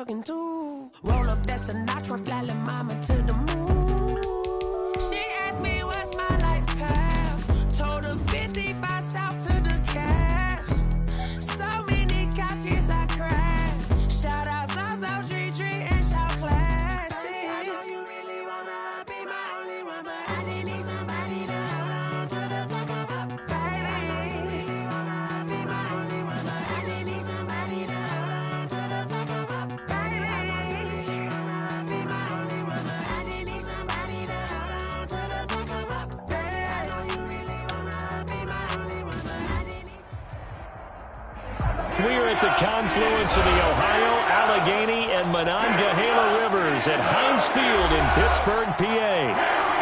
thugging too. Roll up that Sinatra, fly la mama to the moon. She asked me what's my life path. Told her 55 south to the cash. So many couches I crashed. Shout out Zazo, Tree Tree, and shout classic. I know you really wanna be my only one, but I didn't need somebody to hold on to the sucker up, baby. I know you really wanna be my only one, but I didn't need somebody to hold on to the sucker up, baby. I know you really wanna be my only one, but I didn't need somebody to hold on to the sucker up, baby. I know you really wanna be my only one, but I didn't need. We are at the confluence of the Ohio, Allegheny, and Monongahela Rivers at Heinz Field in Pittsburgh, PA.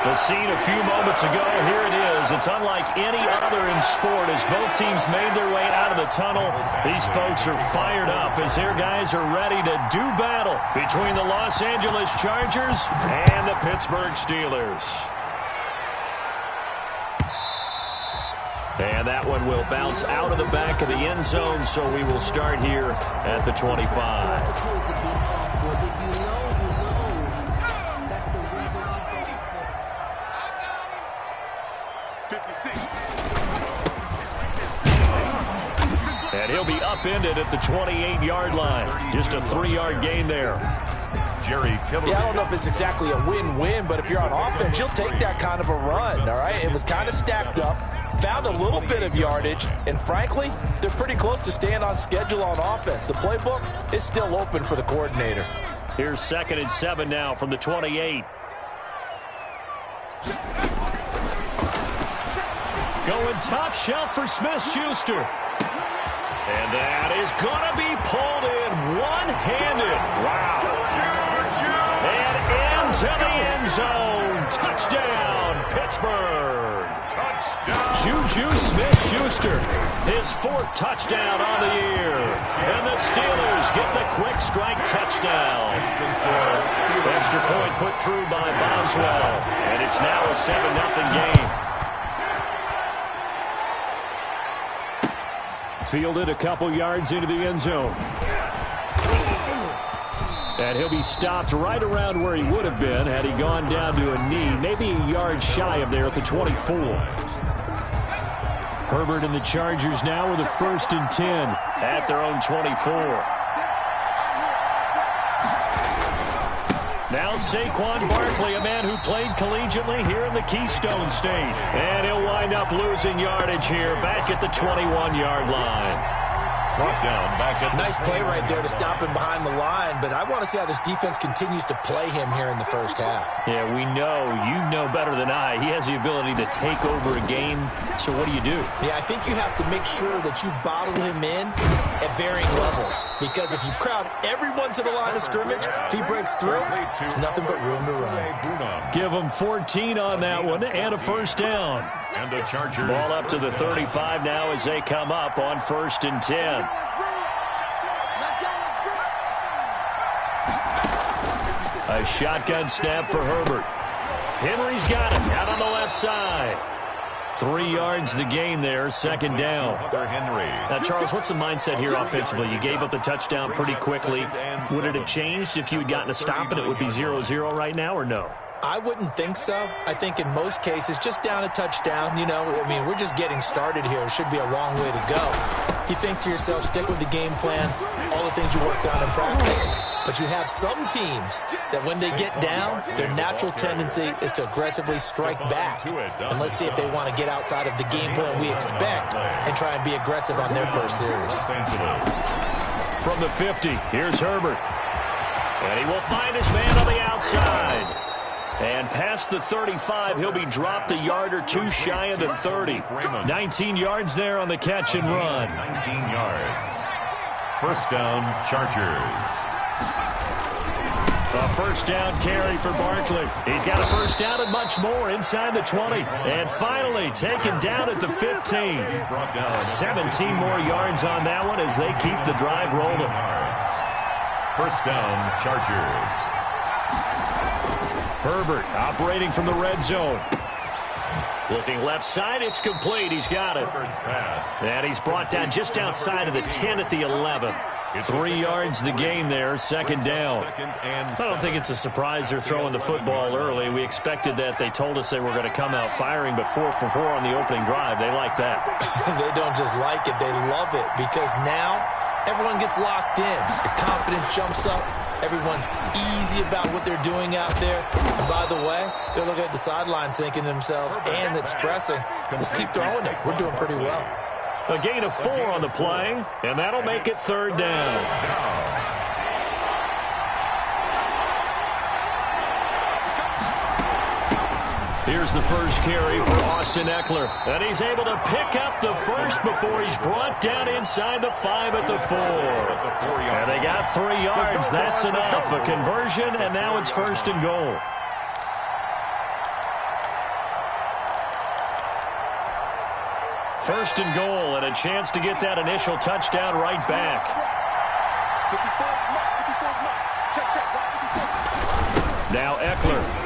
The scene a few moments ago, here it is. It's unlike any other in sport as both teams made their way out of the tunnel. These folks are fired up as their guys are ready to do battle between the Los Angeles Chargers and the Pittsburgh Steelers. And that one will bounce out of the back of the end zone, so we will start here at the 25. And he'll be upended at the 28-yard line. Just a 3-yard gain there. Jerry Tillery. Yeah, I don't know if it's exactly a win-win, but if you're on offense, you'll take that kind of a run, all right? It was kind of stacked up, found a little bit of yardage, and frankly, they're pretty close to staying on schedule on offense. The playbook is still open for the coordinator. Here's 2nd and 7 now from the 28. Going top shelf for Smith-Schuster. And that is going to be pulled in one-handed. Wow. And into the end zone. Touchdown, Pittsburgh. Juju Smith-Schuster, his 4th touchdown on the year. And the Steelers get the quick strike touchdown. Extra point put through by Boswell. And it's now a 7-0 game. Fielded a couple yards into the end zone. And he'll be stopped right around where he would have been had he gone down to a knee, maybe a yard shy of there at the 24. Herbert and the Chargers now with a 1st and 10 at their own 24. Now Saquon Barkley, a man who played collegiately here in the Keystone State. And he'll wind up losing yardage here back at the 21-yard line. Brought down back at Nice play right there to stop him behind the line, but I want to see how this defense continues to play him here in the first half. Yeah, we know. You know better than I. He has the ability to take over a game. So what do you do? Yeah, I think you have to make sure that you bottle him in at varying levels. Because if you crowd everyone to the line of scrimmage, if he breaks through, there's nothing but room to run. Give him 14 on that one and a 1st down. And the Chargers. Ball up to the 35 now as they come up on 1st and 10. A shotgun snap for Herbert. Henry's got it out on the left side. 3 yards the gain there, 2nd down. Henry. Now, Charles, what's the mindset here offensively? You gave up the touchdown pretty quickly. Would it have changed if you had gotten a stop and it would be 0-0 right now, or no? I wouldn't think so. I think in most cases, just down a touchdown, you know, I mean, we're just getting started here. It should be a long way to go. You think to yourself, stick with the game plan, all the things you worked on in practice. But you have some teams that when they get down, their natural tendency is to aggressively strike back. And let's see if they want to get outside of the game plan we expect and try and be aggressive on their first series. From the 50, here's Herbert. And he will find his man on the outside. And past the 35, he'll be dropped a yard or two shy of the 30. 19 yards there on the catch and run. 19 yards. 1st down, Chargers. A 1st down carry for Barkley. He's got a 1st down and much more inside the 20. And finally taken down at the 15. 17 more yards on that one as they keep the drive rolling. 1st down, Chargers. Herbert operating from the red zone. Looking left side, it's complete. He's got it. And he's brought down just outside of the 10 at the 11. 3 yards the gain there, second down. I don't think it's a surprise they're throwing the football early. We expected that. They told us they were going to come out firing, but 4 for 4 on the opening drive. They like that. They don't just like it, they love it, because now everyone gets locked in. The confidence jumps up. Everyone's easy about what they're doing out there. And by the way, they're looking at the sideline thinking to themselves and expressing, let's keep throwing it. We're doing pretty well. A gain of 4 on the play, and that'll make it third down. Here's the first carry for Austin Ekeler. And he's able to pick up the first before he's brought down inside the 5 at the 4. And they got 3 yards. That's enough. A conversion, and now it's first and goal. First and goal, and a chance to get that initial touchdown right back. Now Ekeler.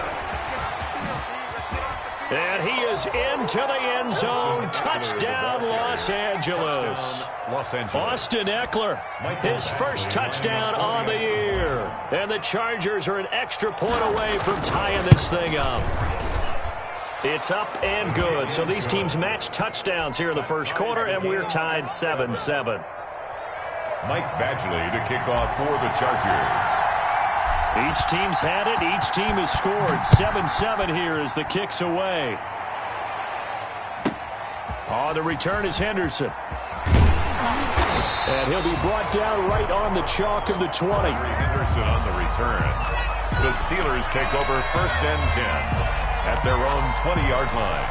And he is into the end zone. Touchdown, Los Angeles. Austin Ekeler, his first touchdown on the year. And the Chargers are an extra point away from tying this thing up. It's up and good. So these teams match touchdowns here in the first quarter, and we're tied 7-7. Mike Badgley to kick off for the Chargers. Each team's had it. Each team has scored. 7-7 here as the kick's away. On the return is Henderson. And he'll be brought down right on the chalk of the 20. Henderson on the return. The Steelers take over first and 10 at their own 20-yard line.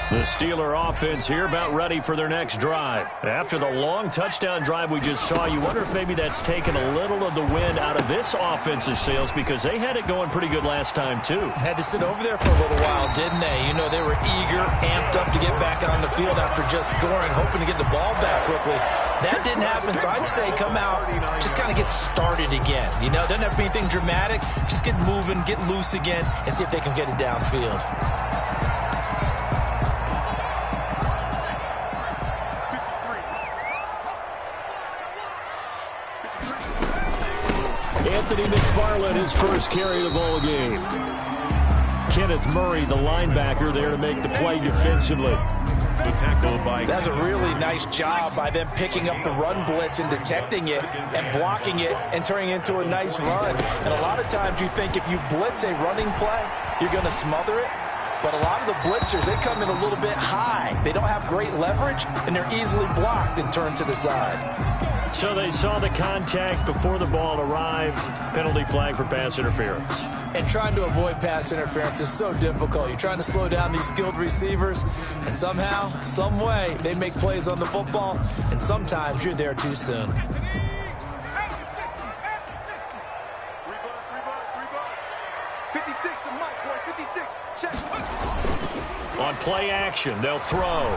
The Steeler offense here about ready for their next drive. After the long touchdown drive we just saw, you wonder if maybe that's taken a little of the wind out of this offensive sails, because they had it going pretty good last time too. Had to sit over there for a little while, didn't they? You know, they were eager, amped up to get back on the field after just scoring, hoping to get the ball back quickly. That didn't happen, so I'd say come out, just kind of get started again. You know, doesn't have to be anything dramatic. Just get moving, get loose again, and see if they can get it downfield. Anthony McFarland, his first carry of the ball game. Kenneth Murray, the linebacker, there to make the play defensively. The tackle by... That's a really nice job by them picking up the run blitz and detecting it and blocking it and turning it into a nice run. And a lot of times you think if you blitz a running play, you're going to smother it. But a lot of the blitzers, they come in a little bit high. They don't have great leverage, and they're easily blocked and turned to the side. So they saw the contact before the ball arrived. Penalty flag for pass interference. And trying to avoid pass interference is so difficult. You're trying to slow down these skilled receivers, and somehow, some way, they make plays on the football, and sometimes you're there too soon. On play action, they'll throw.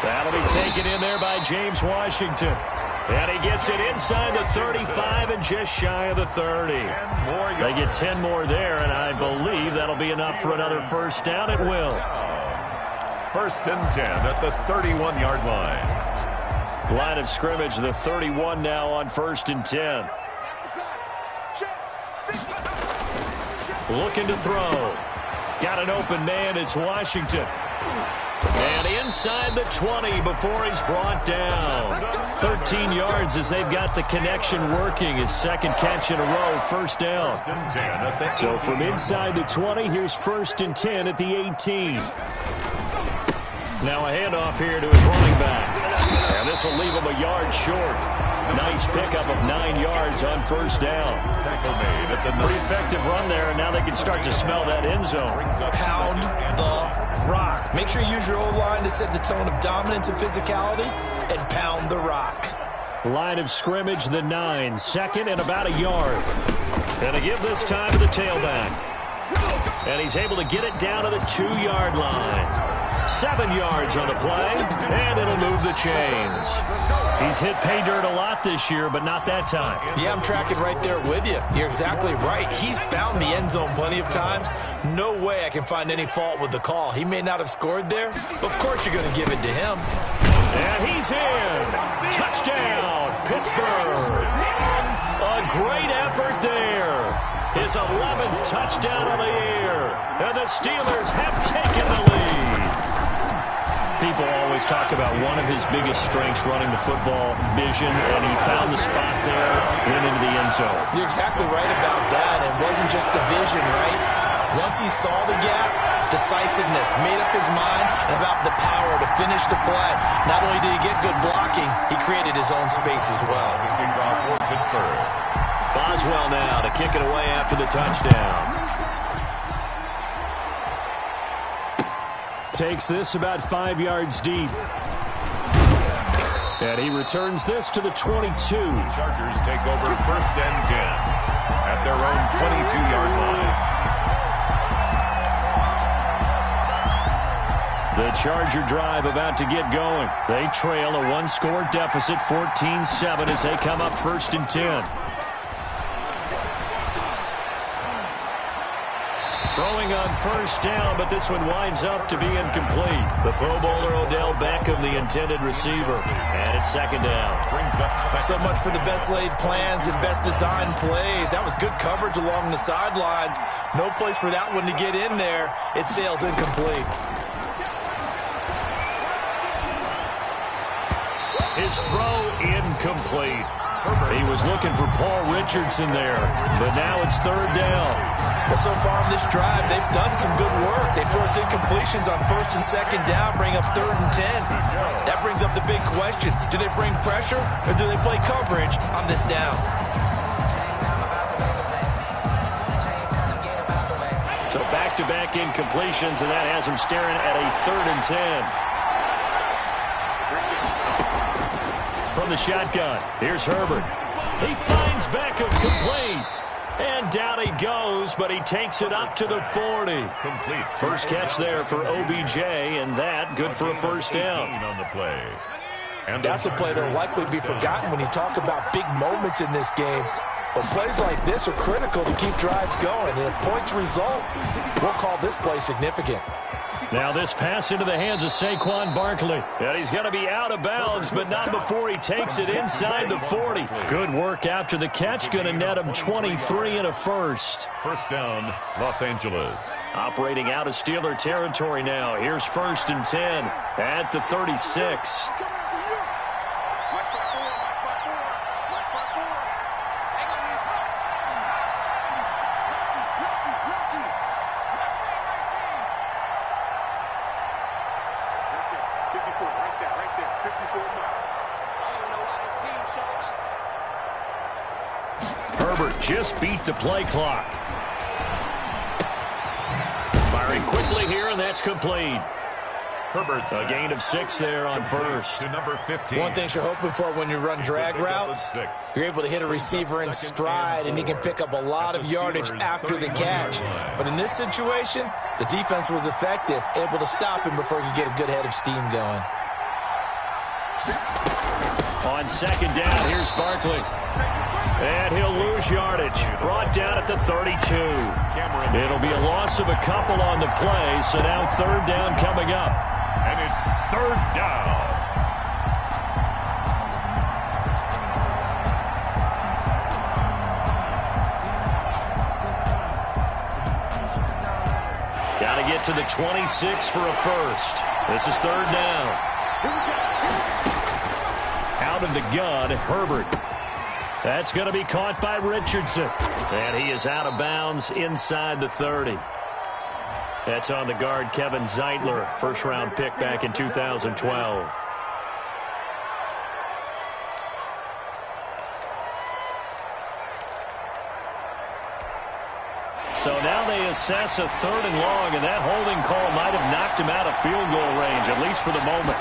That'll be taken in there by James Washington. And he gets it inside the 35 and just shy of the 30. They get 10 more there, and I believe that'll be enough for another first down. It will. First and 10 at the 31-yard line. Line of scrimmage, the 31 now on first and 10. Looking to throw. Got an open man. It's Washington. And inside the 20 before he's brought down. 13 yards as they've got the connection working. His second catch in a row, first down. So from inside the 20, here's first and 10 at the 18. Now a handoff here to his running back. And this will leave him a yard short. Nice pickup of 9 yards on first down. Pretty effective run there, and now they can start to smell that end zone. Pound the rock. Make sure you use your O-line to set the tone of dominance and physicality, and pound the rock. Line of scrimmage, the 9. Second and about a yard. And to give this time to the tailback. And he's able to get it down to the 2-yard line. 7 yards on the play, and it'll move the chains. He's hit pay dirt a lot this year, but not that time. Yeah, I'm tracking right there with you. You're exactly right. He's found the end zone plenty of times. No way I can find any fault with the call. He may not have scored there, but of course you're going to give it to him. And he's in. Touchdown, Pittsburgh. A great effort there. His 11th touchdown of the year. And the Steelers have taken the lead. People always talk about one of his biggest strengths running the football, vision, and he found the spot there, went into the end zone. You're exactly right about that. It wasn't just the vision, right? Once he saw the gap, decisiveness, made up his mind, and about the power to finish the play. Not only did he get good blocking, he created his own space as well. Boswell now to kick it away after the touchdown. Takes this about 5 yards deep. And he returns this to the 22. Chargers take over 1st and 10 at their own 22-yard line. The Charger drive about to get going. They trail a one-score deficit, 14-7, as they come up 1st and 10. Throwing on 1st down, but this one winds up to be incomplete. The Pro Bowler Odell Beckham, the intended receiver. And it's 2nd down. Brings up So much for the best laid plans and best designed plays. That was good coverage along the sidelines. No place for that one to get in there. It sails incomplete. His throw incomplete. He was looking for Paul Richardson there, but now it's 3rd down. Well, so far in this drive, they've done some good work. They force incompletions on 1st and 2nd down, bring up 3rd and 10. That brings up the big question. Do they bring pressure, or do they play coverage on this down? So back-to-back incompletions, and that has him staring at a 3rd and 10. From the shotgun, here's Herbert. He finds Beckham complete. And down he goes, but he takes it up to the 40. complete. First catch there for OBJ, and that good for a 1st down. On the play. And That's a play that will likely be forgotten when you talk about big moments in this game. But plays like this are critical to keep drives going. And if points result, we'll call this play significant. Now this pass into the hands of Saquon Barkley. And he's going to be out of bounds, but not before he takes it inside the 40. Good work after the catch. Going to net him 23 and a 1st. 1st down, Los Angeles. Operating out of Steeler territory now. Here's 1st and 10 at the 36. Herbert just beat the play clock. Firing quickly here, and that's complete. Herbert, A gain of 6 there on 1st. to number 15. One thing you're hoping for when you run drag routes, you're able to hit a receiver in stride, and he can pick up a lot of yardage after the catch. But in this situation, the defense was effective, able to stop him before he could get a good head of steam going. On 2nd down, here's Barkley. And he'll lose yardage. Brought down at the 32. It'll be a loss of a couple on the play, so now 3rd down coming up. And it's 3rd down. Got to get to the 26 for a 1st. This is 3rd down. Out of the gun, Herbert. That's going to be caught by Richardson. And he is out of bounds inside the 30. That's on the guard, Kevin Zeitler, 1st-round pick back in 2012. So now they assess a 3rd and long, and that holding call might have knocked him out of field goal range, at least for the moment.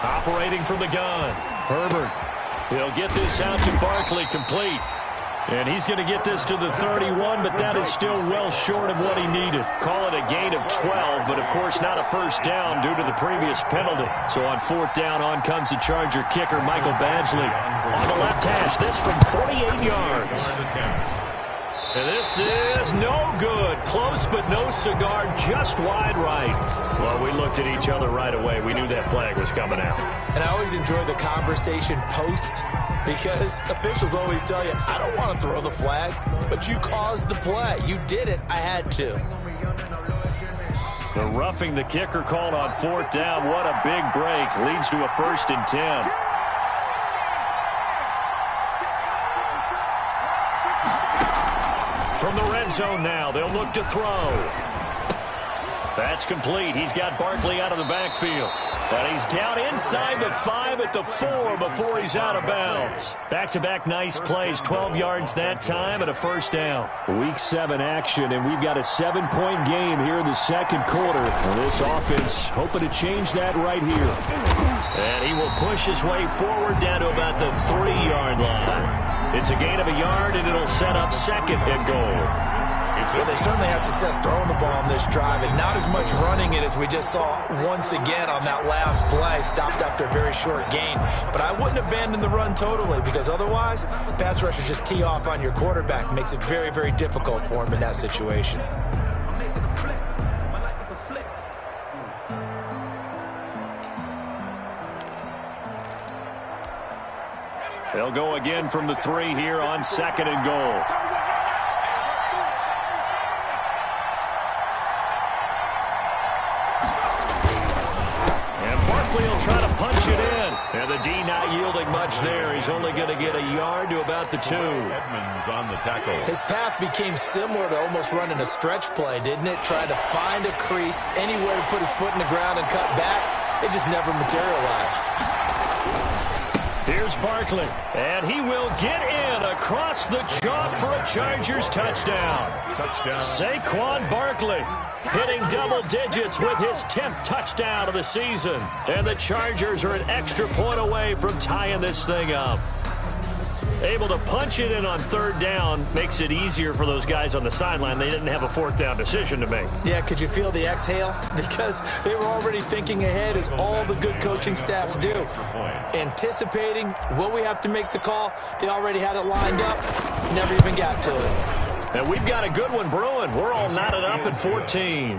Operating from the gun, Herbert. He'll get this out to Barkley complete. And he's going to get this to the 31, but that is still well short of what he needed. Call it a gain of 12, but of course not a first down due to the previous penalty. So on 4th down, on comes the Charger kicker, Michael Badgley. On the left hash, this from 48 yards. And this is no good. Close, but no cigar, just wide right. Well, we looked at each other right away. We knew that flag was coming out. And I always enjoy the conversation post because officials always tell you, I don't want to throw the flag, but you caused the play. You did it. I had to. The roughing the kicker called on 4th down. What a big break. Leads to a 1st and 10. From the red zone now, they'll look to throw. That's complete. He's got Barkley out of the backfield. But he's down inside the 5 at the 4 before he's out of bounds. Back-to-back nice plays, 12 yards that time and a 1st down. Week 7 action, and we've got a 7-point game here in the 2nd quarter. And this offense hoping to change that right here. And he will push his way forward down to about the 3-yard line. It's a gain of a yard, and it'll set up 2nd and goal. Well, they certainly had success throwing the ball on this drive, and not as much running it as we just saw once again on that last play. Stopped after a very short gain. But I wouldn't abandon the run totally, because otherwise, pass rushers just tee off on your quarterback. Makes it very, very difficult for him in that situation. They'll go again from the 3 here on 2nd and goal. He'll try to punch it in. And the D not yielding much there. He's only going to get a yard to about the 2. Edmonds on the tackle. His path became similar to almost running a stretch play, didn't it? Trying to find a crease, anywhere to put his foot in the ground and cut back. It just never materialized. Here's Barkley, and he will get in across the chalk for a Chargers touchdown. Saquon Barkley hitting double digits with his 10th touchdown of the season. And the Chargers are an extra point away from tying this thing up. Able to punch it in on 3rd down makes it easier for those guys on the sideline. They didn't have a 4th down decision to make. Yeah, could you feel the exhale? Because they were already thinking ahead, as all the good coaching staffs do. Anticipating, will we have to make the call? They already had it lined up. Never even got to it. And we've got a good one brewing. We're all knotted up at 14.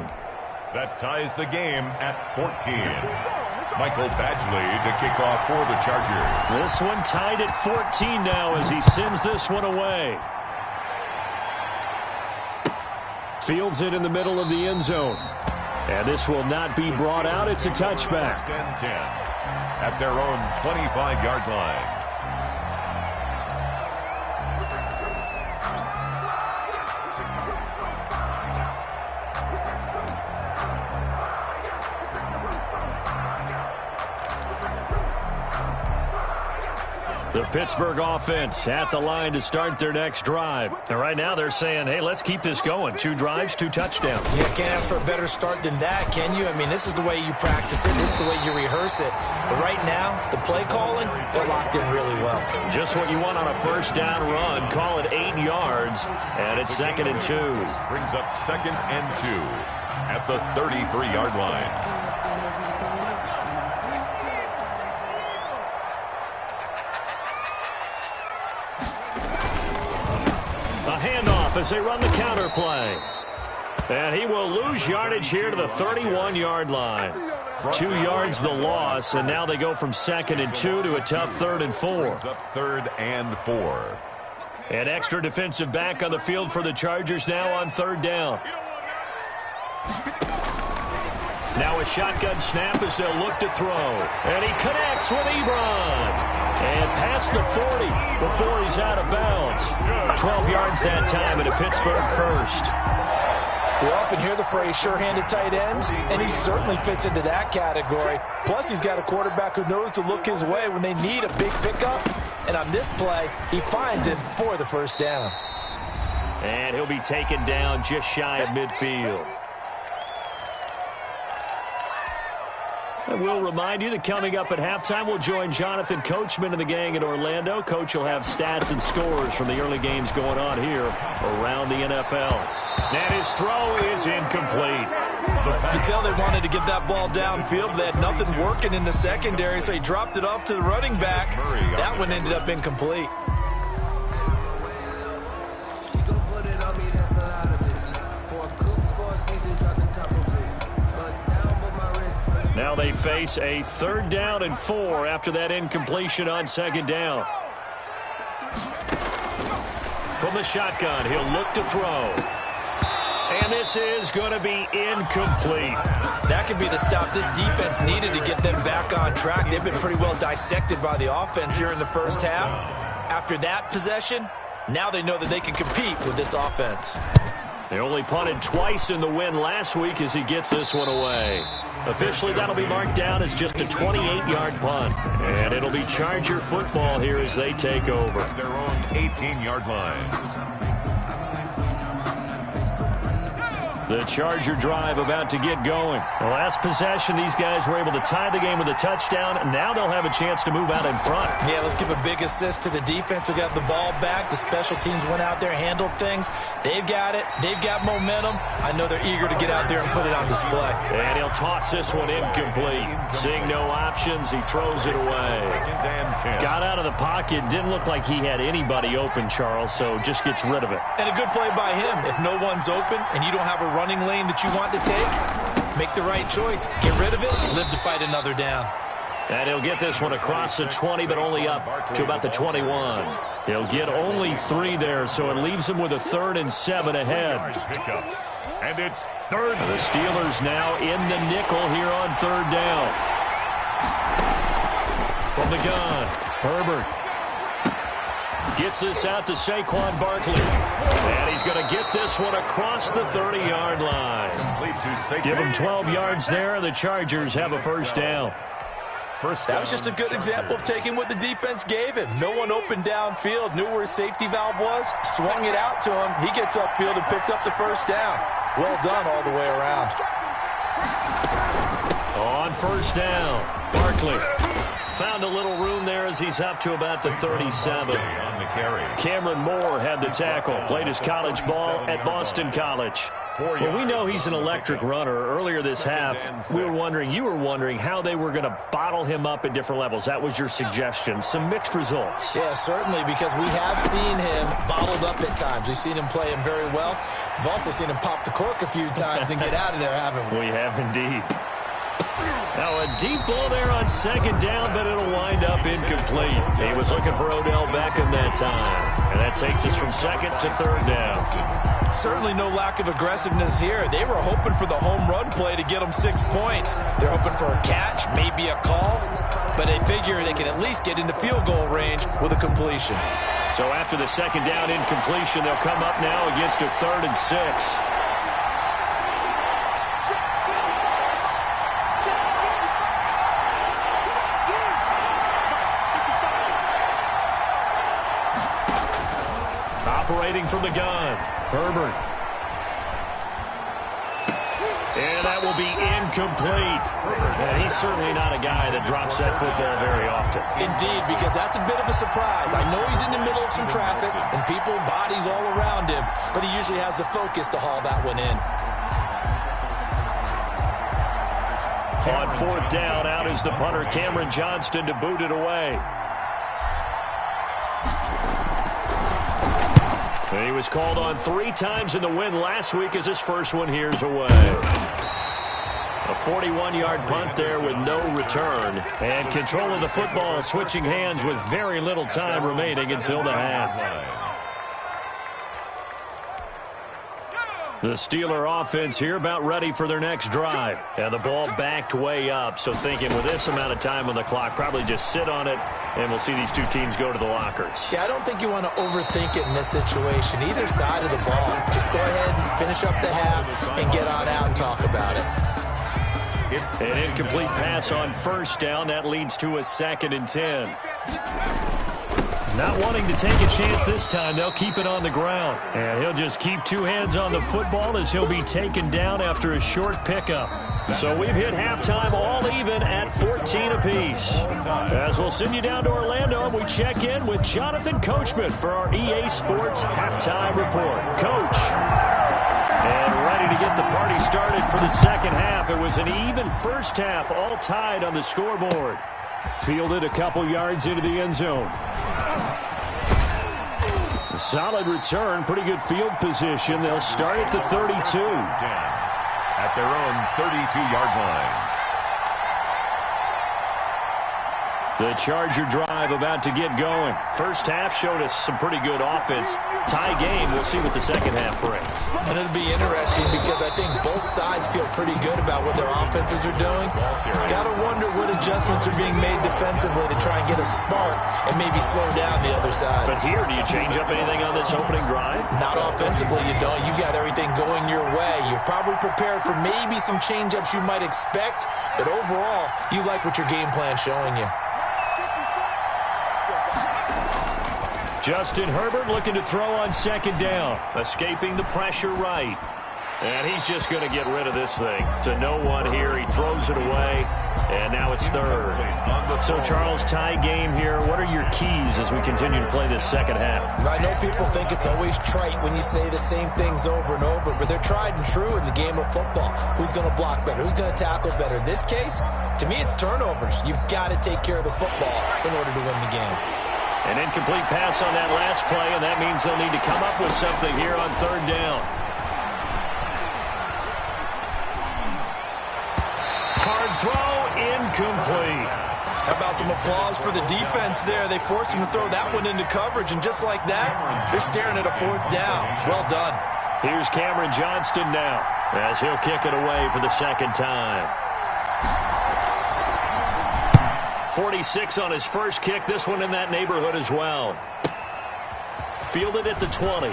That ties the game at 14. Michael Badgley to kick off for the Chargers. This one tied at 14 now as he sends this one away. Fields it in the middle of the end zone. And this will not be brought out. It's a touchback. 10 at their own 25-yard line. The Pittsburgh offense at the line to start their next drive. And right now they're saying, hey, let's keep this going. 2 drives, 2 touchdowns. Yeah, can't ask for a better start than that, can you? I mean, this is the way you practice it. This is the way you rehearse it. But right now, the play calling, they're locked in really well. Just what you want on a 1st down run. Call it 8 yards, and it's 2nd and 2. Brings up 2nd and 2 at the 33-yard line. A handoff as they run the counter play. And he will lose yardage here to the 31-yard line. 2 yards the loss, and now they go from 2nd and 2 to a tough 3rd and 4. Up 3rd and 4. An extra defensive back on the field for the Chargers now on 3rd down. Now a shotgun snap as they'll look to throw. And he connects with Ebron. And past the 40 before he's out of bounds. 12 yards that time and a Pittsburgh 1st. We often hear the phrase sure-handed tight ends, and he certainly fits into that category. Plus, he's got a quarterback who knows to look his way when they need a big pickup. And on this play, he finds it for the 1st down. And he'll be taken down just shy of midfield. And we'll remind you that coming up at halftime, we'll join Jonathan Coachman and the gang in Orlando. Coach will have stats and scores from the early games going on here around the NFL. And his throw is incomplete. You could tell they wanted to get that ball downfield, but they had nothing working in the secondary, so he dropped it off to the running back. That one ended up incomplete. Now they face a 3rd down and 4 after that incompletion on 2nd down. From the shotgun, he'll look to throw. And this is going to be incomplete. That could be the stop this defense needed to get them back on track. They've been pretty well dissected by the offense here in the first half. After that possession, now they know that they can compete with this offense. They only punted twice in the win last week as he gets this one away. Officially, that'll be marked down as just a 28-yard punt. And it'll be Charger football here as they take over. At their own 18-yard line. The Charger drive about to get going. The last possession, these guys were able to tie the game with a touchdown. Now they'll have a chance to move out in front. Yeah, let's give a big assist to the defense who got the ball back. The special teams went out there, handled things. They've got it. They've got momentum. I know they're eager to get out there and put it on display. And he'll toss this one incomplete. Seeing no options, he throws it away. 2nd and 10. Got out of the pocket. Didn't look like he had anybody open, Charles, so just gets rid of it. And a good play by him. If no one's open and you don't have a running lane that you want to take, make the right choice. Get rid of it, live to fight another down. And he'll get this one across the 20, but only up to about the 21. He'll get only 3 there, so it leaves him with a 3rd and 7 ahead. And it's 3rd. The Steelers now in the nickel here on 3rd down. From the gun, Herbert gets this out to Saquon Barkley. And he's going to get this one across the 30-yard line. Give him 12 yards there. The Chargers have a 1st down. That was just a good example of taking what the defense gave him. No one opened downfield, knew where his safety valve was, swung it out to him. He gets upfield and picks up the 1st down. Well done all the way around. On 1st down, Barkley found a little room there as he's up to about the 37. On the carry. Cameron Moore had the tackle. Played his college ball at Boston College. Well, we know he's an electric runner. Earlier this half, you were wondering how they were going to bottle him up at different levels. That was your suggestion. Some mixed results. Yeah, certainly, because we have seen him bottled up at times. We've seen him play him very well. We've also seen him pop the cork a few times and get out of there, haven't we? We have indeed. Now a deep ball there on 2nd down, but it'll wind up incomplete. He was looking for Odell Beckham that time. And that takes us from 2nd to 3rd down. Certainly no lack of aggressiveness here. They were hoping for the home run play to get them 6 points. They're hoping for a catch, maybe a call, but they figure they can at least get into field goal range with a completion. So after the 2nd down incompletion, they'll come up now against a 3rd and 6. Operating from the gun, Herbert. And that will be incomplete. And he's certainly not a guy that drops that football very often. Indeed, because that's a bit of a surprise. I know he's in the middle of some traffic and people, bodies all around him, but he usually has the focus to haul that one in. On 4th down, out is the punter, Cameron Johnston, to boot it away. He was called on 3 times in the win last week as his first one here's away. A 41-yard punt there with no return. And control of the football switching hands with very little time remaining until the half. The Steeler offense here about ready for their next drive. And the ball backed way up, so thinking with this amount of time on the clock, probably just sit on it, and we'll see these 2 teams go to the lockers. Yeah, I don't think you want to overthink it in this situation. Either side of the ball. Just go ahead and finish up the half and get on out and talk about it. An incomplete pass on 1st down. That leads to a 2nd and 10. Not wanting to take a chance this time, they'll keep it on the ground. And he'll just keep 2 hands on the football as he'll be taken down after a short pickup. So we've hit halftime all even at 14 apiece. As we'll send you down to Orlando, we check in with Jonathan Coachman for our EA Sports Halftime Report. Coach. And ready to get the party started for the second half. It was an even first half, all tied on the scoreboard. Fielded a couple yards into the end zone. A solid return, pretty good field position. They'll start at the 32. At their own 32-yard line. The Charger drive about to get going. First half showed us some pretty good offense. Tie game, we'll see what the second half brings. And it'll be interesting because I think both sides feel pretty good about what their offenses are doing. Got to wonder what adjustments are being made defensively to try and get a spark and maybe slow down the other side. But here, do you change up anything on this opening drive? Not offensively, you don't. You got everything going your way. You've probably prepared for maybe some change-ups you might expect, but overall, you like what your game plan's showing you. Justin Herbert looking to throw on second down. Escaping the pressure right. And he's just going to get rid of this thing. To no one here. He throws it away. And now it's third. So, Charles, tie game here. What are your keys as we continue to play this second half? I know people think it's always trite when you say the same things over and over, but they're tried and true in the game of football. Who's going to block better? Who's going to tackle better? In this case, to me, it's turnovers. You've got to take care of the football in order to win the game. An incomplete pass on that last play, and that means they'll need to come up with something here on third down. Hard throw, incomplete. How about some applause for the defense there? They forced him to throw that one into coverage, and just like that, they're staring at a fourth down. Well done. Here's Cameron Johnston now, as he'll kick it away for the second time. 46 on his first kick. This one in that neighborhood as well. Fielded at the 20.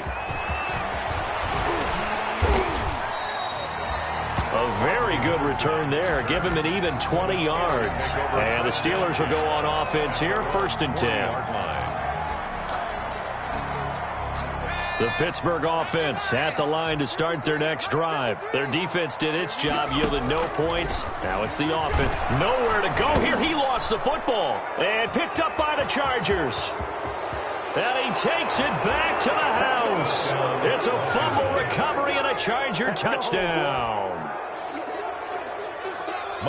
A very good return there. Give him an even 20 yards. And the Steelers will go on offense here, 1st and 10. The Pittsburgh offense at the line to start their next drive. Their defense did its job, yielded no points. Now it's the offense. Nowhere to go here. He lost the football. And picked up by the Chargers. And he takes it back to the house. It's a fumble recovery and a Charger touchdown.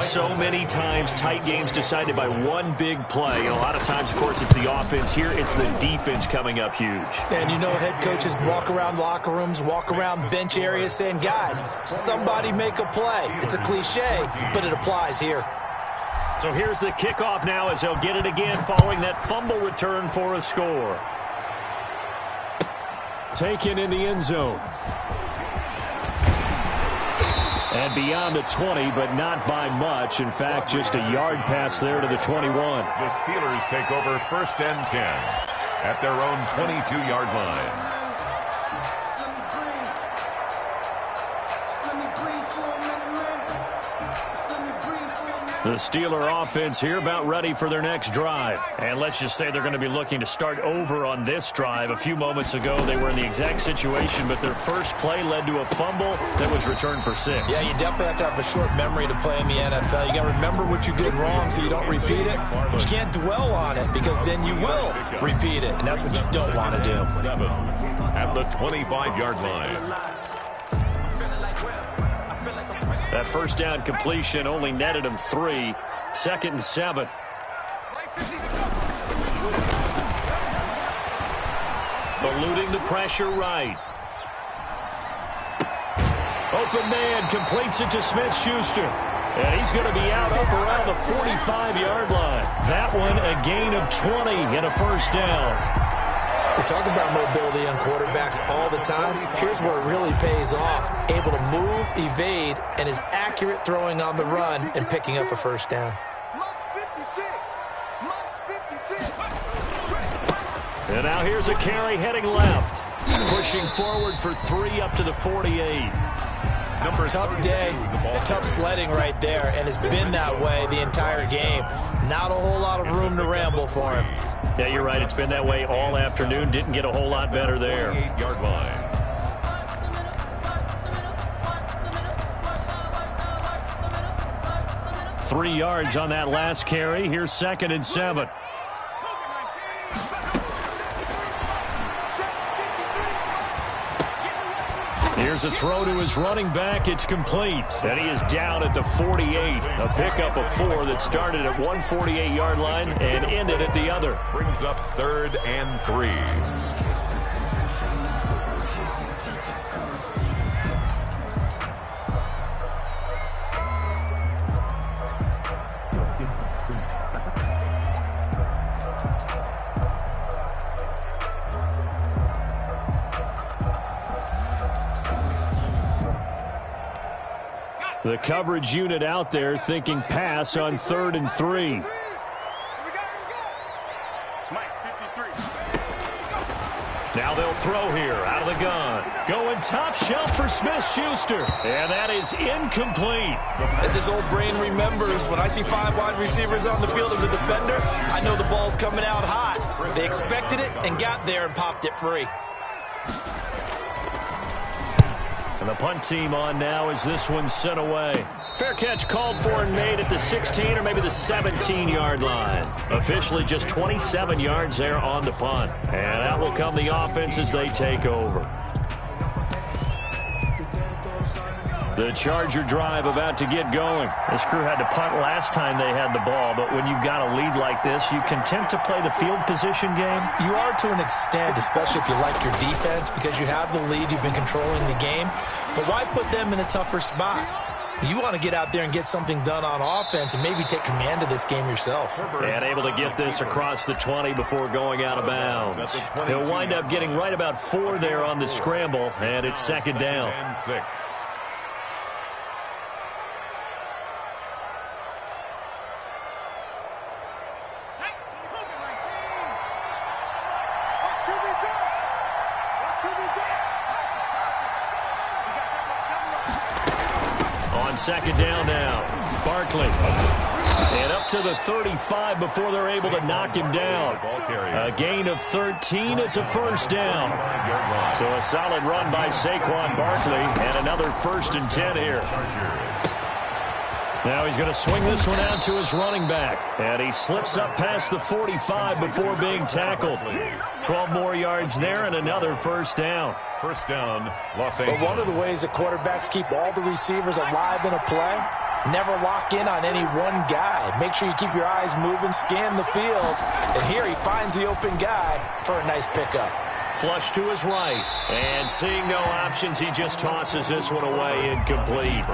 So many times, tight games decided by one big play. And a lot of times, of course, it's the offense. Here, it's the defense coming up huge. And you know, head coaches walk around locker rooms, walk around bench areas saying, guys, somebody make a play. It's a cliche, but it applies here. So here's the kickoff now as they'll get it again following that fumble return for a score. Taken in the end zone. And beyond the 20, but not by much. In fact, just a yard pass there to the 21. The Steelers take over 1st and 10 at their own 22-yard line. The Steeler offense here about ready for their next drive. And let's just say they're going to be looking to start over on this drive. A few moments ago, they were in the exact situation, but their first play led to a fumble that was returned for 6. Yeah, you definitely have to have a short memory to play in the NFL. You got to remember what you did wrong so you don't repeat it. But you can't dwell on it because then you will repeat it, and that's what you don't want to do. 7 at the 25-yard line. That first down completion only netted him 3. 2nd and 7. Eluding the pressure right. Open man completes it to Smith-Schuster. And he's going to be out up around the 45-yard line. That one a gain of 20 and a first down. We talk about mobility on quarterbacks all the time. Here's where it really pays off. Able to move, evade, and is accurate throwing on the run and picking up a first down. And now here's a carry heading left. Pushing forward for 3 up to the 48. Tough day, tough sledding right there, and it's been that way the entire game. Not a whole lot of room to ramble for him. Yeah, you're right. It's been that way all afternoon. Didn't get a whole lot better there. 8-yard line. 3 yards on that last carry. Here's 2nd and 7. Here's a throw to his running back. It's complete. And he is down at the 48. A pickup of 4 that started at 148-yard line and ended at the other. Brings up 3rd and 3. The coverage unit out there thinking pass on 3rd and 3. Now they'll throw here out of the gun. Going top shelf for Smith-Schuster. And that is incomplete. As his old brain remembers, when I see 5 wide receivers on the field as a defender, I know the ball's coming out hot. They expected it and got there and popped it free. And the punt team on now as this one's sent away. Fair catch called for and made at the 16 or maybe the 17-yard line. Officially just 27 yards there on the punt. And out will come the offense as they take over. The Charger drive about to get going. This crew had to punt last time they had the ball, but when you've got a lead like this, you content to play the field position game? You are to an extent, especially if you like your defense, because you have the lead, you've been controlling the game. But why put them in a tougher spot? You want to get out there and get something done on offense and maybe take command of this game yourself. And able to get this across the 20 before going out of bounds. He'll wind up getting right about 4 there on the scramble, and it's 2nd down. And 6. On 2nd down now, Barkley. And up to the 35 before they're able to knock him down. A gain of 13. It's a 1st down. So a solid run by Saquon Barkley and another 1st and 10 here. Now he's going to swing this one out to his running back. And he slips up past the 45 before being tackled. 12 more yards there and another 1st down. 1st down, Los Angeles. But one of the ways that quarterbacks keep all the receivers alive in a play, never lock in on any one guy. Make sure you keep your eyes moving, scan the field. And here he finds the open guy for a nice pickup. Flush to his right. And seeing no options, he just tosses this one away incomplete.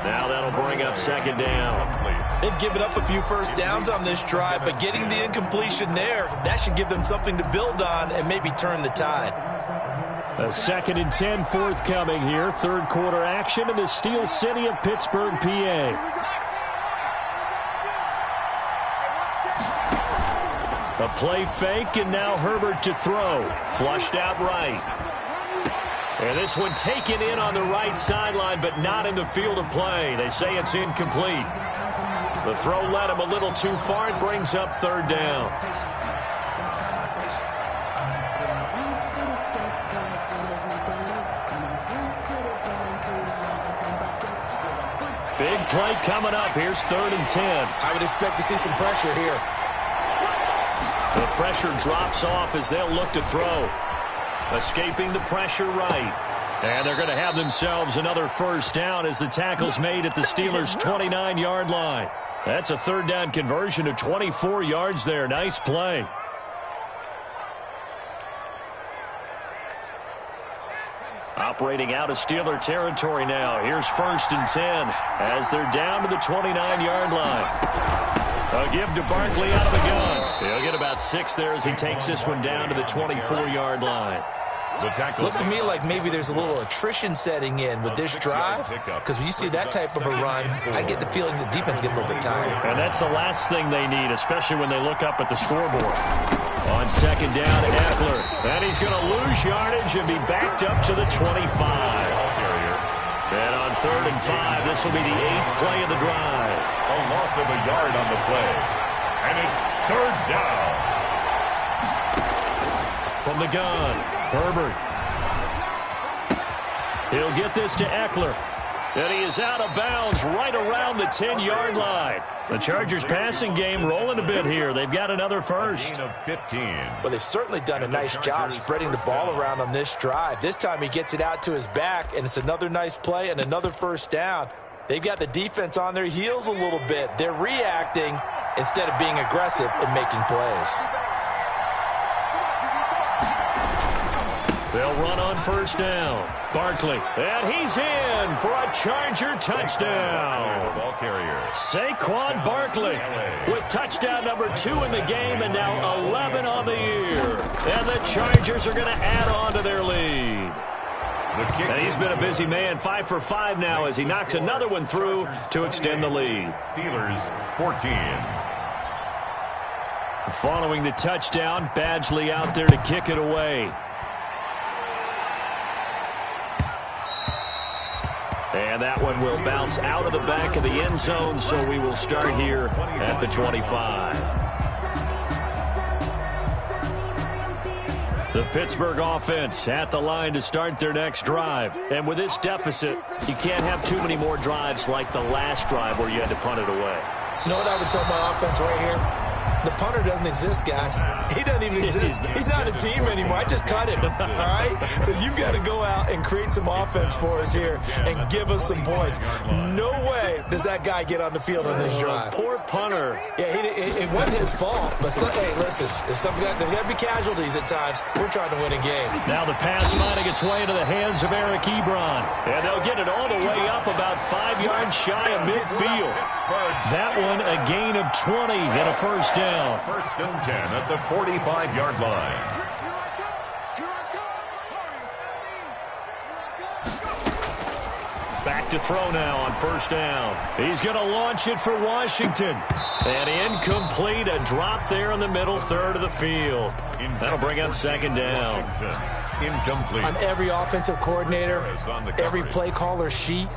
Now that'll bring up 2nd down. They've given up a few 1st downs on this drive, but getting the incompletion there, that should give them something to build on and maybe turn the tide. A 2nd and 10 forthcoming here. 3rd quarter action in the Steel City of Pittsburgh, PA. A play fake, and now Herbert to throw. Flushed out right. And this one taken in on the right sideline, but not in the field of play. They say it's incomplete. The throw led him a little too far. It brings up 3rd down. Big play coming up. Here's 3rd and 10. I would expect to see some pressure here. The pressure drops off as they'll look to throw. Escaping the pressure right. And they're going to have themselves another 1st down as the tackle's made at the Steelers' 29-yard line. That's a 3rd down conversion of 24 yards there. Nice play. Operating out of Steeler territory now. Here's 1st and 10 as they're down to the 29-yard line. A give to Barkley out of the gun. He'll get about 6 there as he takes this one down to the 24-yard line. Looks to me like maybe there's a little attrition setting in with this drive, because when you see that type of a run, I get the feeling the defense gets a little bit tired. And that's the last thing they need, especially when they look up at the scoreboard. On 2nd down, Ekeler. And he's going to lose yardage and be backed up to the 25. And on 3rd and 5, this will be the 8th play of the drive. A loss of a yard on the play. And it's 3rd down. From the gun, Herbert. He'll get this to Ekeler. And he is out of bounds right around the 10-yard line. The Chargers passing game rolling a bit here. They've got another first. Of 15. Well, they've certainly done a nice job spreading the ball around on this drive. This time he gets it out to his back, and it's another nice play and another first down. They've got the defense on their heels a little bit. They're reacting instead of being aggressive and making plays. They'll run on first down. Barkley, and he's in for a Charger touchdown. Ball carrier. Saquon Barkley with touchdown number 2 in the game and now 11 on the year. And the Chargers are going to add on to their lead. And he's been a busy man, 5 for 5 now as he knocks another one through to extend the lead. Steelers 14. Following the touchdown, Badgley out there to kick it away. And that one will bounce out of the back of the end zone, so we will start here at the 25. The Pittsburgh offense at the line to start their next drive. And with this deficit, you can't have too many more drives like the last drive where you had to punt it away. You know what I would tell my offense right here? The punter doesn't exist, guys. He doesn't even exist. He's not a team anymore. I just cut him, all right? So you've got to go out and create some offense for us here and give us some points. No way does that guy get on the field on this drive. Poor punter. Yeah, it wasn't his fault. But, hey, listen, there's got to be casualties at times. We're trying to win a game. Now the pass finding its way into the hands of Eric Ebron. And they'll get it all the way up about 5 yards shy of midfield. That one a gain of 20 and a first down. First and 10 at the 45-yard line. Back to throw now on first down. He's going to launch it for Washington. And incomplete, a drop there in the middle third of the field. That'll bring up second down. Incomplete. On every offensive coordinator, every play caller sheet,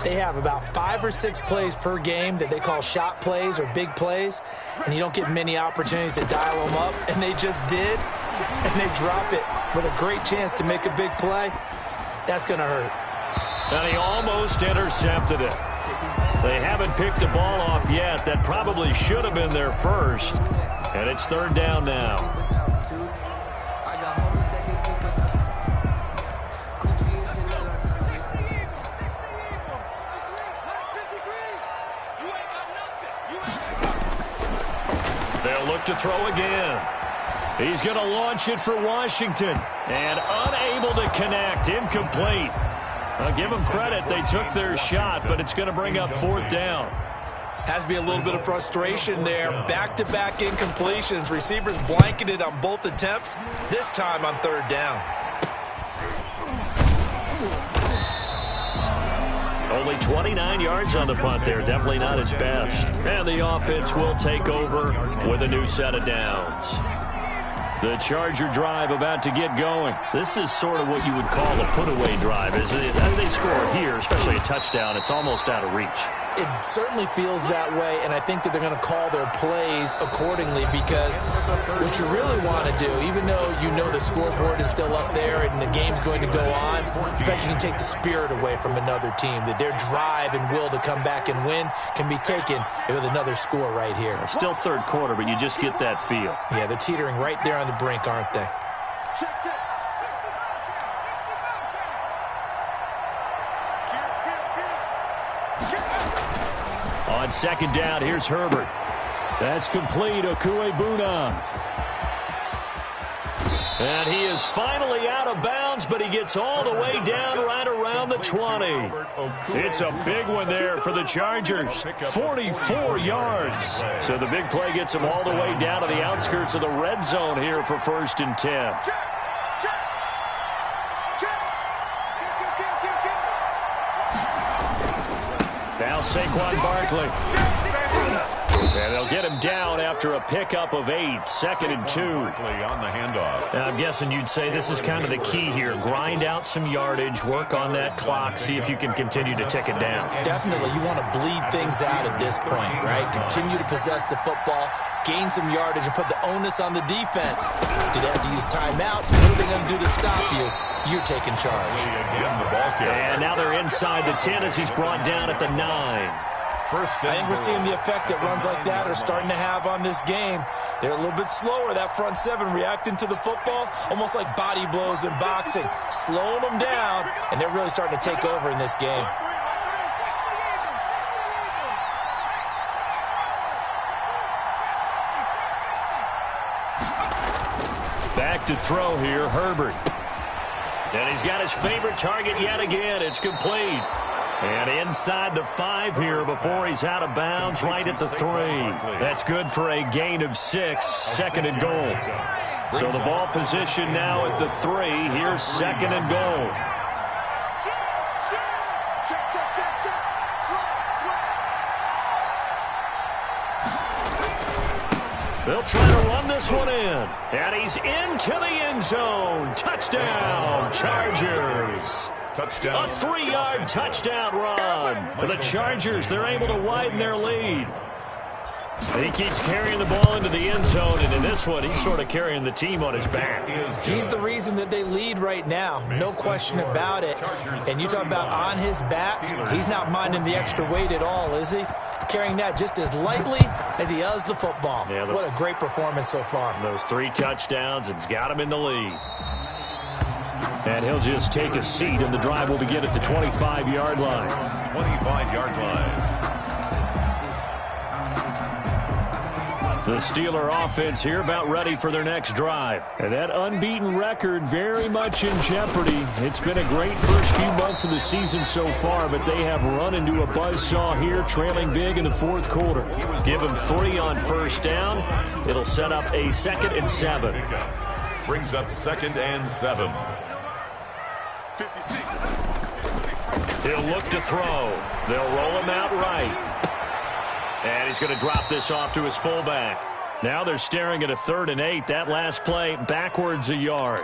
they have about 5 or 6 plays per game that they call shot plays or big plays, and you don't get many opportunities to dial them up, and they just did, and they drop it with a great chance to make a big play. That's going to hurt. And he almost intercepted it. They haven't picked the ball off yet. That probably should have been their first, and it's third down now. Look to throw again. He's going to launch it for Washington. And unable to connect. Incomplete. I'll give them credit. They took their shot, but it's going to bring up fourth down. Has to be a little bit of frustration there. Back-to-back incompletions. Receivers blanketed on both attempts. This time on third down. Only 29 yards on the punt there. Definitely not its best. And the offense will take over with a new set of downs. The Charger drive about to get going. This is sort of what you would call a put-away drive. As they score here, especially a touchdown, it's almost out of reach. It certainly feels that way, and I think that they're going to call their plays accordingly because what you really want to do, even though you know the scoreboard is still up there and the game's going to go on, in fact, you can take the spirit away from another team, that their drive and will to come back and win can be taken with another score right here. Still third quarter, but you just get that feel. Yeah, they're teetering right there on the brink, aren't they? On second down, here's Herbert. That's complete. Okuegbunam. And he is finally out of bounds, but he gets all the way down right around the 20. It's a big one there for the Chargers. 44 yards. So the big play gets him all the way down to the outskirts of the red zone here for first and 10. Now Saquon Barkley. And they'll get him down after a pickup of 8, second and 2. Barkley on the handoff. I'm guessing you'd say this is kind of the key here. Grind out some yardage, work on that clock, see if you can continue to tick it down. Definitely. You want to bleed things out at this point, right? Continue to possess the football, gain some yardage, and put the onus on the defense. Do they have to use timeouts? What are they going to do to stop you? you're taking charge. And now they're inside the 10 as he's brought down at the 9. I think we're seeing the effect that runs like that are starting to have on this game. They're a little bit slower, that front seven, reacting to the football, almost like body blows in boxing, slowing them down, and they're really starting to take over in this game. Back to throw here, Herbert. And he's got his favorite target yet again. It's complete. And inside the 5 here before he's out of bounds, right at the 3. That's good for a gain of 6, 2nd and goal. So the ball position now at the 3. Here's 2nd and goal. They'll try to run this one in. And he's into the end zone. Touchdown, Chargers. Touchdown. A 3-yard touchdown run. For the Chargers, they're able to widen their lead. He keeps carrying the ball into the end zone, and in this one, he's sort of carrying the team on his back. He's the reason that they lead right now, no question about it. And you talk about on his back, he's not minding the extra weight at all, is he? Carrying that just as lightly as he does the football. Yeah, what a great performance so far. Those 3 touchdowns, it's got him in the lead. And he'll just take a seat, and the drive will begin at the 25-yard line. 25-yard line. The Steeler offense here about ready for their next drive. And that unbeaten record very much in jeopardy. It's been a great first few months of the season so far, but they have run into a buzzsaw here, trailing big in the 4th quarter. Give them 3 on first down. It'll set up a 2nd and 7. Brings up 2nd and 7. He'll look to throw. They'll roll him out right. And he's going to drop this off to his fullback. Now they're staring at a 3rd and 8. That last play backwards a yard.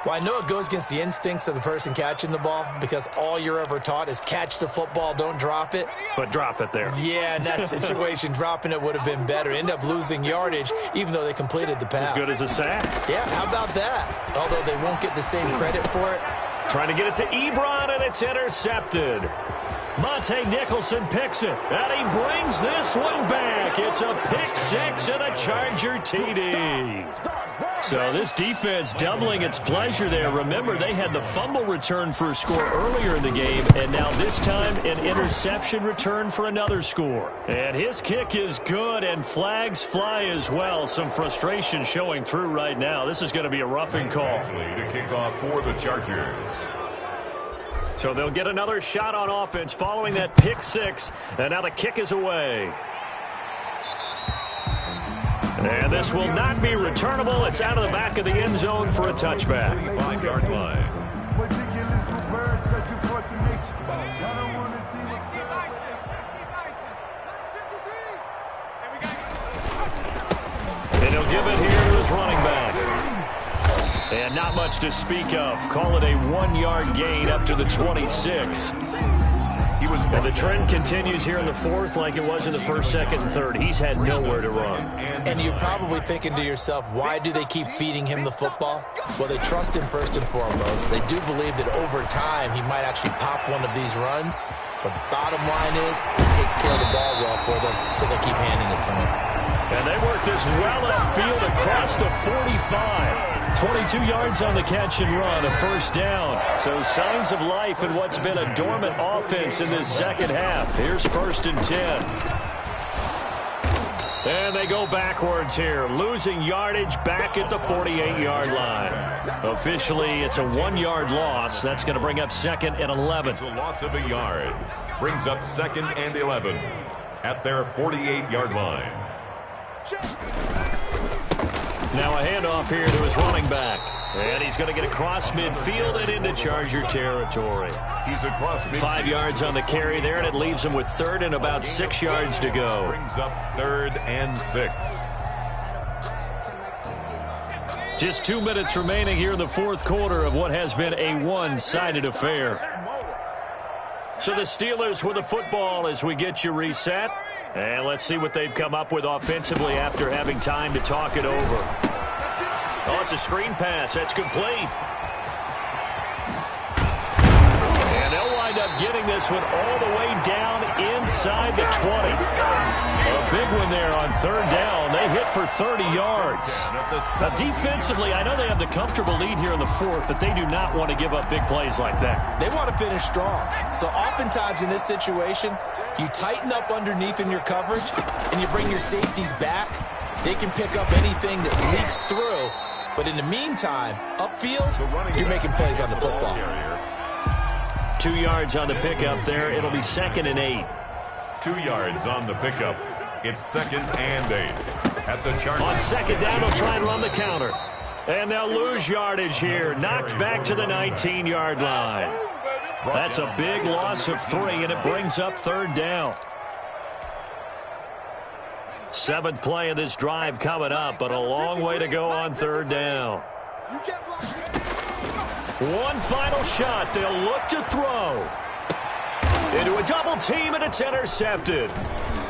Well, I know it goes against the instincts of the person catching the ball because all you're ever taught is catch the football, don't drop it. But drop it there. Yeah, in that situation, dropping it would have been better. End up losing yardage, even though they completed the pass. As good as a sack. Yeah, how about that? Although they won't get the same credit for it. Trying to get it to Ebron, and it's intercepted. Monte Nicholson picks it, and he brings this one back. It's a pick 6 and a Charger TD. So this defense doubling its pleasure there. Remember, they had the fumble return for a score earlier in the game, and now this time an interception return for another score. And his kick is good, and flags fly as well. Some frustration showing through right now. This is going to be a roughing call. To kick off for the Chargers. So they'll get another shot on offense following that pick 6, and now the kick is away. And this will not be returnable. It's out of the back of the end zone for a touchback. 5-yard line. And he'll give it here to his running back. And not much to speak of. Call it a 1-yard gain up to the 26. And the trend continues here in the 4th like it was in the 1st, 2nd, and 3rd. He's had nowhere to run. And you're probably thinking to yourself, why do they keep feeding him the football? Well, they trust him first and foremost. They do believe that over time he might actually pop one of these runs. But bottom line is, he takes care of the ball well for them, so they keep handing it to him. And they work this well upfield across the 45. 22 yards on the catch and run, a 1st down. So signs of life in what's been a dormant offense in this second half. Here's 1st and 10. And they go backwards here, losing yardage back at the 48-yard line. Officially, it's a 1-yard loss. That's going to bring up 2nd and 11. It's a loss of a yard. Brings up 2nd and 11 at their 48-yard line. Now a handoff here to his running back. And he's going to get across midfield and into Charger territory. He's across midfield. 5 yards on the carry there, and it leaves him with 3rd and about 6 yards to go. Brings up 3rd and 6. Just 2 minutes remaining here in the 4th quarter of what has been a one-sided affair. So the Steelers with the football as we get you reset. And let's see what they've come up with offensively after having time to talk it over. Oh, it's a screen pass. That's complete. getting this one all the way down inside the 20. A big one there on third down. They hit for 30 yards. Now, defensively, I know they have the comfortable lead here in the fourth, but they do not want to give up big plays like that. They want to finish strong. So oftentimes in this situation, you tighten up underneath in your coverage, and you bring your safeties back. They can pick up anything that leaks through. But in the meantime, upfield, you're making plays on the football. 2 yards on the pickup there. It'll be 2nd and 8. 2 yards on the pickup. It's 2nd and 8. At the Chargers. On 2nd down, they'll try and run the counter. And they'll lose yardage here. Knocked back to the 19-yard line. That's a big loss of 3, and it brings up 3rd down. 7th play of this drive coming up, but a long way to go on 3rd down. One final shot. They'll look to throw. Into a double team, and it's intercepted.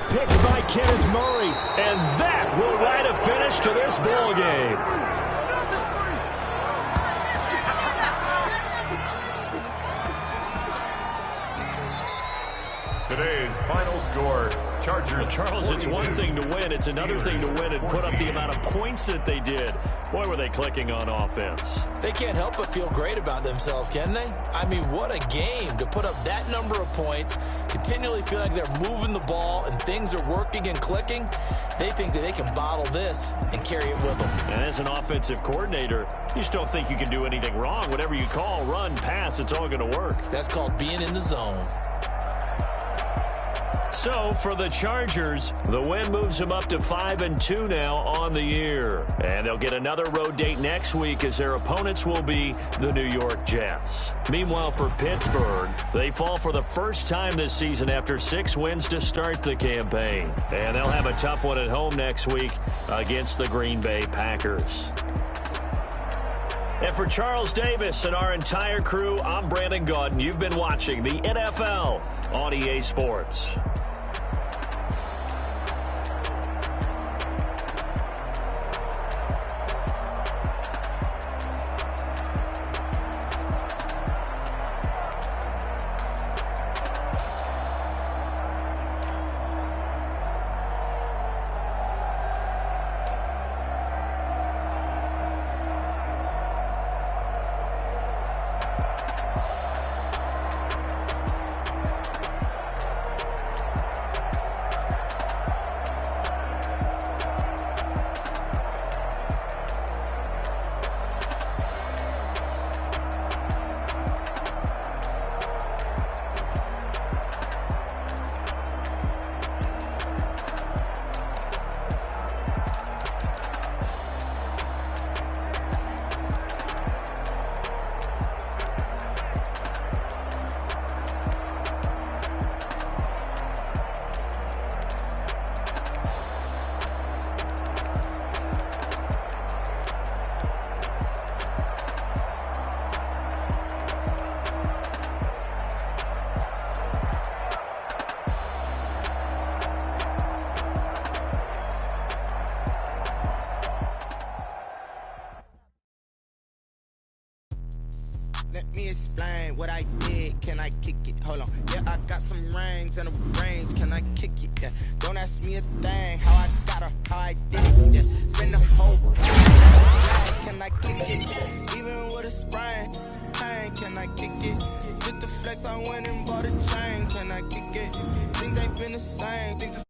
Picked by Kenneth Murray, and that will write a finish to this ball game. Today's final score, Chargers. Well, Charles, it's one thing to win. It's another thing to win and put up the amount of points that they did. Boy, were they clicking on offense. They can't help but feel great about themselves, can they? I mean, what a game to put up that number of points, continually feel like they're moving the ball and things are working and clicking. They think that they can bottle this and carry it with them. And as an offensive coordinator, you just don't think you can do anything wrong. Whatever you call, run, pass, it's all going to work. That's called being in the zone. So, for the Chargers, the win moves them up to 5-2 now on the year. And they'll get another road date next week as their opponents will be the New York Jets. Meanwhile, for Pittsburgh, they fall for the first time this season after 6 wins to start the campaign. And they'll have a tough one at home next week against the Green Bay Packers. And for Charles Davis and our entire crew, I'm Brandon Gaudin. You've been watching the NFL on EA Sports. Let me explain what I did. Can I kick it? Hold on. Yeah, I got some rings and a range. Can I kick it? Yeah. Don't ask me a thing. How I got her, how I did it. Yeah. Spend the whole time. Can I kick it? Even with a sprain. Hey, can I kick it? Just the flex, I went and bought a chain. Can I kick it? Things ain't been the same. Things